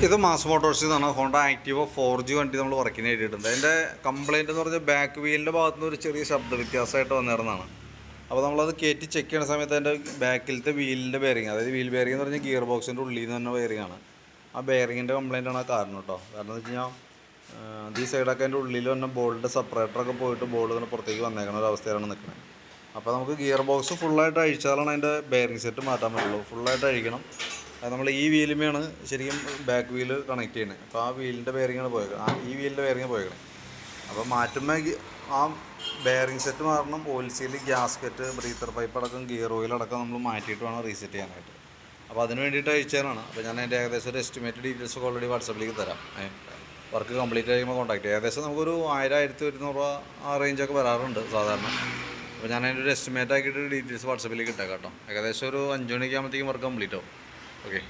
ഇത് മാസ് മോട്ടോഴ്സിൽ നിന്നാണ് Honda Activa 4G വണ്ടി നമ്മൾ വർക്കിന് എഴുതിയിട്ടുണ്ട്. അതിൻ്റെ കംപ്ലയിൻ്റ് എന്ന് പറഞ്ഞാൽ ബാക്ക് വീലിൻ്റെ ഭാഗത്തു നിന്ന് ഒരു ചെറിയ ശബ്ദ വ്യത്യാസമായിട്ട് വന്നിരുന്നതാണ്. അപ്പോൾ നമ്മളത് കയറ്റി ചെക്ക് ചെയ്യുന്ന സമയത്ത് അതിൻ്റെ ബാക്കിലത്തെ വീലിൻ്റെ ബെയറിങ്, അതായത് വീൽ ബെയറിംഗ് എന്ന് പറഞ്ഞാൽ ഗിയർ ബോക്സിൻ്റെ ഉള്ളിൽ നിന്ന് തന്നെ ബെയറിംഗ് ആണ്. ആ ബെയറിങ്ങിൻ്റെ കംപ്ലയിൻ്റാണ് ആ കാരണം കേട്ടോ. കാരണം എന്ന് വെച്ച് കഴിഞ്ഞാൽ ഈ സൈഡൊക്കെ അതിൻ്റെ ഉള്ളിൽ തന്നെ ബോൾഡ് സെപ്പറേറ്ററൊക്കെ പോയിട്ട് ബോൾഡ് ഇങ്ങനെ പുറത്തേക്ക് വന്നേക്കുന്ന ഒരു അവസ്ഥയിലാണ് നിൽക്കുന്നത്. അപ്പോൾ നമുക്ക് ഗിയർ ബോക്സ് ഫുള്ളായിട്ട് അഴിച്ചാലാണ് അതിൻ്റെ ബെയറിംഗ് സെറ്റ് മാറ്റാൻ പറ്റുള്ളൂ. ഫുള്ളായിട്ട് അഴിക്കണം. അത് നമ്മൾ ഈ വീലുമേയാണ് ശരിക്കും ബാക്ക് വീല് കണക്ട് ചെയ്യുന്നത്. അപ്പോൾ ആ വീലിൻ്റെ ബെയറിങ്ങാണ് പോയേക്കുന്നത്, ഈ വീലിൻ്റെ ബെയറിങ് പോയേക്കണം. അപ്പോൾ മാറ്റുമ്പോൾ ആ ബെയറിംഗ് സെറ്റ് മാറണം. Oil seal, gasket, breather pipe അടക്കം ഗിയർ ഓയിലടക്കം നമ്മൾ മാറ്റിയിട്ട് വേണം റീസെറ്റ് ചെയ്യാനായിട്ട്. അപ്പോൾ അതിന് വേണ്ടിയിട്ട് അയച്ചതാണ്. അപ്പോൾ ഞാൻ അതിൻ്റെ ഏകദേശം ഒരു എസ്റ്റിമേറ്റ് ഡീറ്റെയിൽസ് ഒക്കെ ഓൾറെഡി വാട്സപ്പിലേക്ക് തരാം. വർക്ക് കംപ്ലീറ്റ് കഴിയുമ്പോൾ കോൺടാക്ട് ചെയ്യാം. ഏകദേശം നമുക്കൊരു 1000-1100 രൂപ ആ റേഞ്ചൊക്കെ വരാറുണ്ട് സാധാരണ. അപ്പോൾ ഞാൻ അതിൻ്റെ ഒരു എസ്റ്റിമേറ്റ് ആക്കിയിട്ട് ഡീറ്റെയിൽസ് വാട്സപ്പിലേക്ക് ഇട്ടേക്കാം കേട്ടോ. ഏകദേശം ഒരു 5 മണിയൊക്കെ ആകുമ്പോഴത്തേക്കും വർക്ക് കംപ്ലീറ്റ് ആവും. Okay.